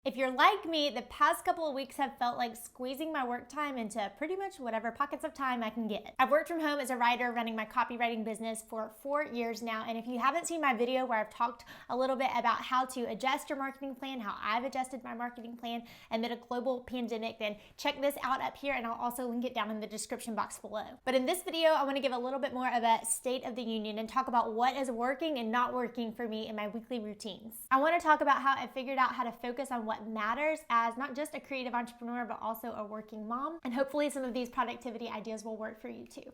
If you're like me, the past couple of weeks have felt like squeezing my work time into pretty much whatever pockets of time I can get. I've worked from home as a writer running my copywriting business for 4 years now, and if you haven't seen my video where I've talked a little bit about how to adjust your marketing plan, how I've adjusted my marketing plan amid a global pandemic, then check this out up here, and I'll also link it down in the description box below. But in this video, I want to give a little bit more of a state of the union and talk about what is working and not working for me in my weekly routines. I want to talk about how I figured out how to focus on what matters as not just a creative entrepreneur, but also a working mom. And hopefully some of these productivity ideas will work for you too.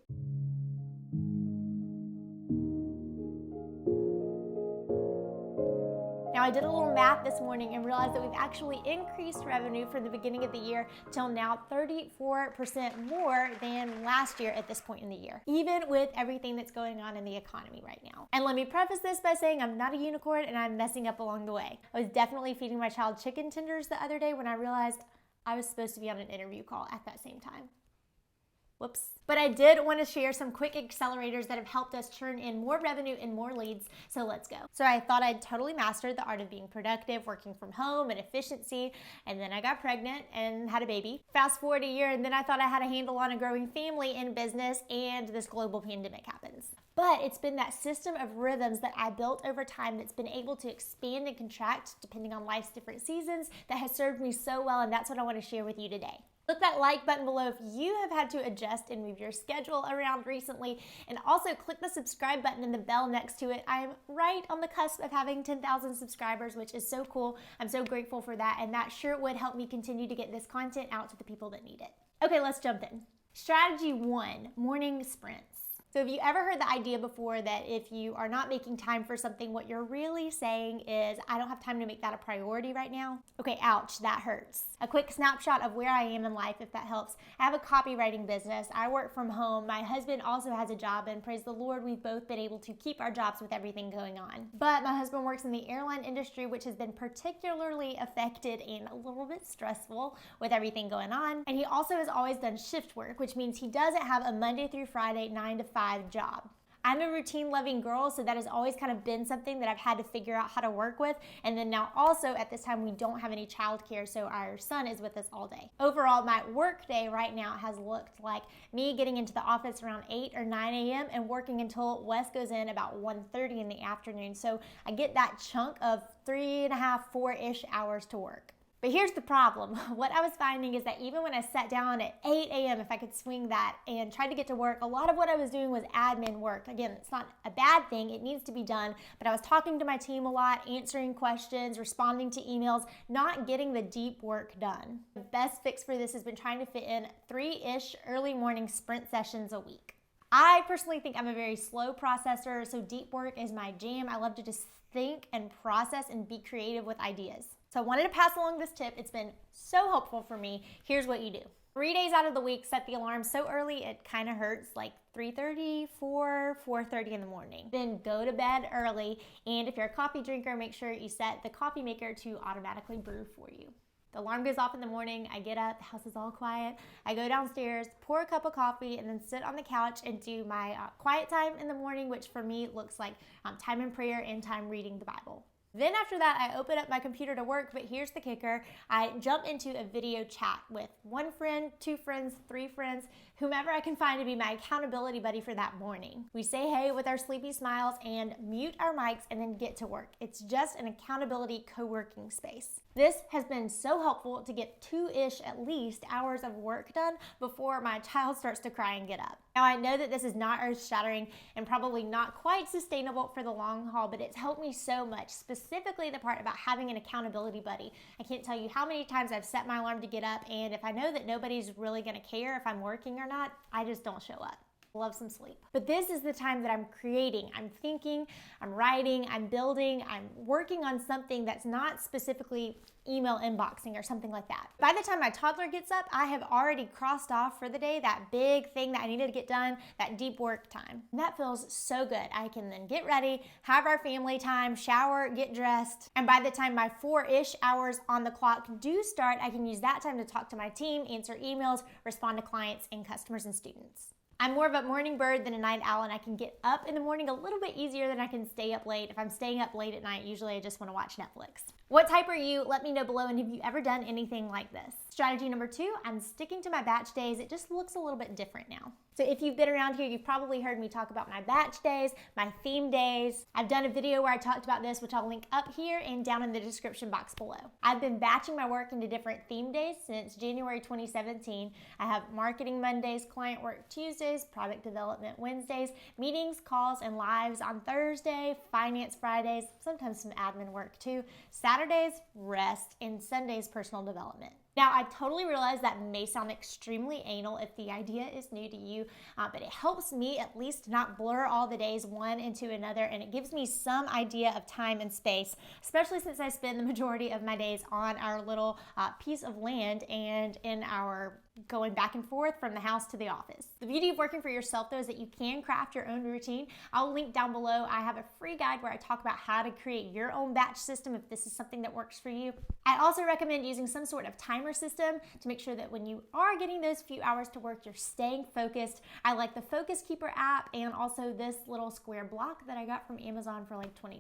Now, I did a little math this morning and realized that we've actually increased revenue from the beginning of the year till now 34% more than last year at this point in the year, even with everything that's going on in the economy right now. And let me preface this by saying I'm not a unicorn and I'm messing up along the way. I was definitely feeding my child chicken tenders the other day when I realized I was supposed to be on an interview call at that same time. Whoops. But I did want to share some quick accelerators that have helped us churn in more revenue and more leads, so let's go. So I thought I'd totally mastered the art of being productive, working from home, and efficiency, and then I got pregnant and had a baby. Fast forward a year, and then I thought I had a handle on a growing family and business, and this global pandemic happens. But it's been that system of rhythms that I built over time that's been able to expand and contract depending on life's different seasons that has served me so well, and that's what I want to share with you today. Click that like button below if you have had to adjust and move your schedule around recently, and also click the subscribe button and the bell next to it. I'm right on the cusp of having 10,000 subscribers, which is so cool. I'm so grateful for that, and that sure would help me continue to get this content out to the people that need it. Okay, let's jump in. Strategy 1, morning sprints. So have you ever heard the idea before that if you are not making time for something, what you're really saying is, I don't have time to make that a priority right now? Okay, ouch, that hurts. A quick snapshot of where I am in life, if that helps. I have a copywriting business. I work from home. My husband also has a job, and praise the Lord, we've both been able to keep our jobs with everything going on. But my husband works in the airline industry, which has been particularly affected and a little bit stressful with everything going on. And he also has always done shift work, which means he doesn't have a Monday through Friday 9 to 5 job. I'm a routine-loving girl, so that has always kind of been something that I've had to figure out how to work with. And then now also at this time, we don't have any childcare, so our son is with us all day. Overall, my work day right now has looked like me getting into the office around 8 or 9 a.m. and working until Wes goes in about 1:30 in the afternoon. So I get that chunk of 3.5, 4-ish hours to work. But here's the problem. What I was finding is that even when I sat down at 8 a.m., if I could swing that and tried to get to work, a lot of what I was doing was admin work. Again, it's not a bad thing. It needs to be done. But I was talking to my team a lot, answering questions, responding to emails, not getting the deep work done. The best fix for this has been trying to fit in 3-ish early morning sprint sessions a week. I personally think I'm a very slow processor, so deep work is my jam. I love to just think and process and be creative with ideas. So I wanted to pass along this tip. It's been so helpful for me. Here's what you do. 3 days out of the week, set the alarm so early it kind of hurts, like 3:30, 4:30 in the morning. Then go to bed early, and if you're a coffee drinker, make sure you set the coffee maker to automatically brew for you. The alarm goes off in the morning, I get up, the house is all quiet, I go downstairs, pour a cup of coffee, and then sit on the couch and do my quiet time in the morning, which for me looks like time in prayer and time reading the Bible. Then after that, I open up my computer to work, but here's the kicker. I jump into a video chat with 1 friend, 2 friends, 3 friends, whomever I can find to be my accountability buddy for that morning. We say hey with our sleepy smiles and mute our mics and then get to work. It's just an accountability co-working space. This has been so helpful to get 2-ish at least hours of work done before my child starts to cry and get up. Now I know that this is not earth-shattering and probably not quite sustainable for the long haul, but it's helped me so much, specifically the part about having an accountability buddy. I can't tell you how many times I've set my alarm to get up, and if I know that nobody's really gonna care if I'm working or not, I just don't show up. Love some sleep. But this is the time that I'm creating, I'm thinking, I'm writing, I'm building, I'm working on something that's not specifically email inboxing or something like that. By the time my toddler gets up, I have already crossed off for the day that big thing that I needed to get done, that deep work time. And that feels so good. I can then get ready, have our family time, shower, get dressed, and by the time my 4-ish hours on the clock do start, I can use that time to talk to my team, answer emails, respond to clients and customers and students. I'm more of a morning bird than a night owl, and I can get up in the morning a little bit easier than I can stay up late. If I'm staying up late at night, usually I just want to watch Netflix. What type are you? Let me know below, and have you ever done anything like this? Strategy number 2, I'm sticking to my batch days. It just looks a little bit different now. So if you've been around here, you've probably heard me talk about my batch days, my theme days. I've done a video where I talked about this, which I'll link up here and down in the description box below. I've been batching my work into different theme days since January 2017. I have marketing Mondays, client work Tuesdays, product development Wednesdays, meetings, calls, and lives on Thursday, finance Fridays, sometimes some admin work too, Saturdays, rest, and Sundays, personal development. Now, I totally realize that may sound extremely anal if the idea is new to you, but it helps me at least not blur all the days one into another, and it gives me some idea of time and space, especially since I spend the majority of my days on our little piece of land and in our going back and forth from the house to the office. The beauty of working for yourself, though, is that you can craft your own routine. I'll link down below. I have a free guide where I talk about how to create your own batch system if this is something that works for you. I also recommend using some sort of timer system to make sure that when you are getting those few hours to work, you're staying focused. I like the Focus Keeper app and also this little square block that I got from Amazon for like $20.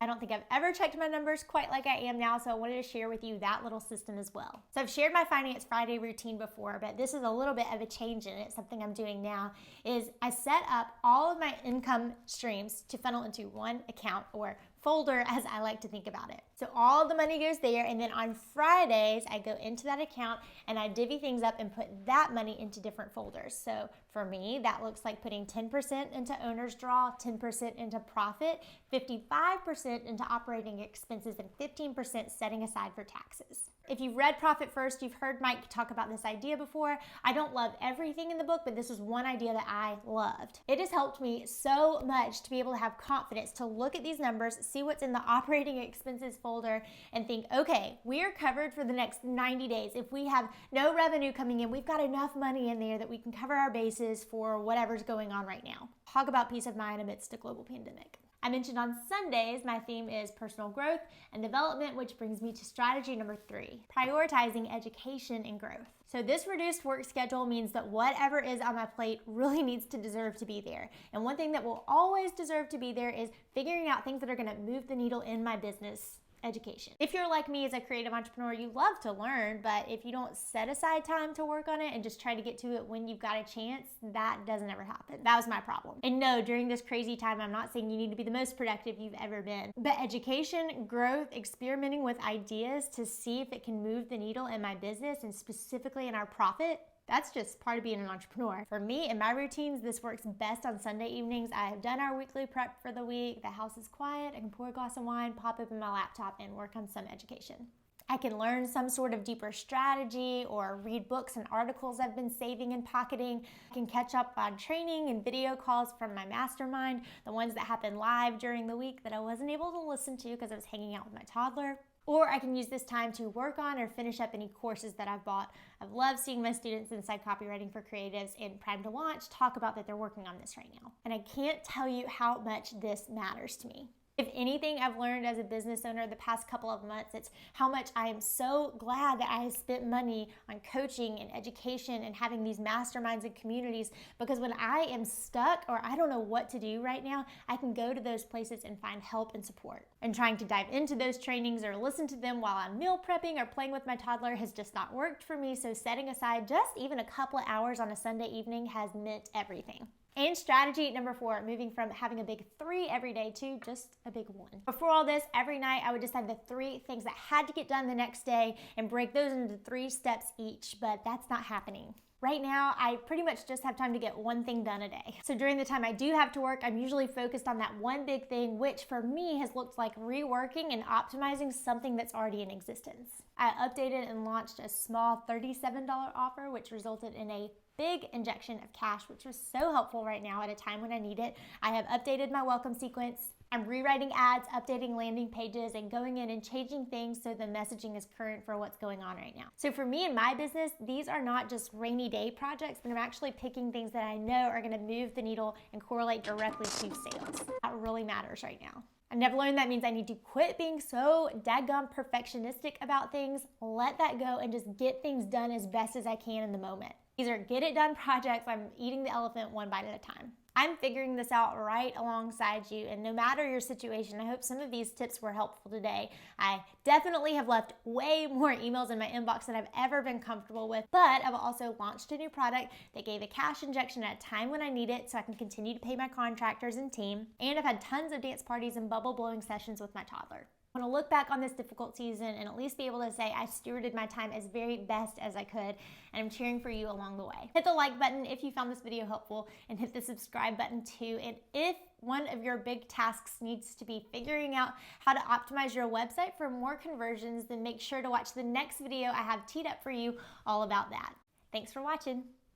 I don't think I've ever checked my numbers quite like I am now, so I wanted to share with you that little system as well. So I've shared my Finance Friday routine before, but this is a little bit of a change in it. Something I'm doing now is I set up all of my income streams to funnel into one account, or folder as I like to think about it. So all the money goes there, and then on Fridays I go into that account and I divvy things up and put that money into different folders. So for me, that looks like putting 10% into owner's draw, 10% into profit, 55% into operating expenses, and 15% setting aside for taxes. If you've read Profit First, you've heard Mike talk about this idea before. I don't love everything in the book, but this was one idea that I loved. It has helped me so much to be able to have confidence to look at these numbers, see what's in the operating expenses folder, and think, okay, we are covered for the next 90 days. If we have no revenue coming in, we've got enough money in there that we can cover our bases for whatever's going on right now. Talk about peace of mind amidst a global pandemic. I mentioned on Sundays, my theme is personal growth and development, which brings me to strategy number 3, prioritizing education and growth. So this reduced work schedule means that whatever is on my plate really needs to deserve to be there. And one thing that will always deserve to be there is figuring out things that are going to move the needle in my business. Education. If you're like me as a creative entrepreneur, you love to learn, but if you don't set aside time to work on it and just try to get to it when you've got a chance, that doesn't ever happen. That was my problem. And no, during this crazy time, I'm not saying you need to be the most productive you've ever been, but education, growth, experimenting with ideas to see if it can move the needle in my business and specifically in our profit, that's just part of being an entrepreneur. For me and my routines, this works best on Sunday evenings. I have done our weekly prep for the week. The house is quiet. I can pour a glass of wine, pop open my laptop, and work on some education. I can learn some sort of deeper strategy or read books and articles I've been saving and pocketing. I can catch up on training and video calls from my mastermind, the ones that happen live during the week that I wasn't able to listen to because I was hanging out with my toddler. Or I can use this time to work on or finish up any courses that I've bought. I've loved seeing my students inside Copywriting for Creatives in Prime to Launch talk about that they're working on this right now. And I can't tell you how much this matters to me. If anything I've learned as a business owner the past couple of months, it's how much I am so glad that I have spent money on coaching and education and having these masterminds and communities, because when I am stuck or I don't know what to do right now, I can go to those places and find help and support. And trying to dive into those trainings or listen to them while I'm meal prepping or playing with my toddler has just not worked for me, so setting aside just even a couple of hours on a Sunday evening has meant everything. And strategy number 4, moving from having a big 3 every day to just a big 1. Before all this, every night I would decide the 3 things that had to get done the next day and break those into 3 steps each, but that's not happening. Right now, I pretty much just have time to get 1 thing done a day. So during the time I do have to work, I'm usually focused on that one big thing, which for me has looked like reworking and optimizing something that's already in existence. I updated and launched a small $37 offer, which resulted in a big injection of cash, which was so helpful right now at a time when I need it. I have updated my welcome sequence. I'm rewriting ads, updating landing pages, and going in and changing things so the messaging is current for what's going on right now. So for me and my business, these are not just rainy day projects, but I'm actually picking things that I know are gonna move the needle and correlate directly to sales. That really matters right now. I've never learned that means I need to quit being so daggum perfectionistic about things, let that go, and just get things done as best as I can in the moment. These are get it done projects. I'm eating the elephant one bite at a time. I'm figuring this out right alongside you, and no matter your situation, I hope some of these tips were helpful today. I definitely have left way more emails in my inbox than I've ever been comfortable with, but I've also launched a new product that gave a cash injection at a time when I need it so I can continue to pay my contractors and team, and I've had tons of dance parties and bubble blowing sessions with my toddler. I want to look back on this difficult season and at least be able to say I stewarded my time as very best as I could, and I'm cheering for you along the way. Hit the like button if you found this video helpful, and hit the subscribe button too. And if one of your big tasks needs to be figuring out how to optimize your website for more conversions, then make sure to watch the next video I have teed up for you all about that. Thanks for watching.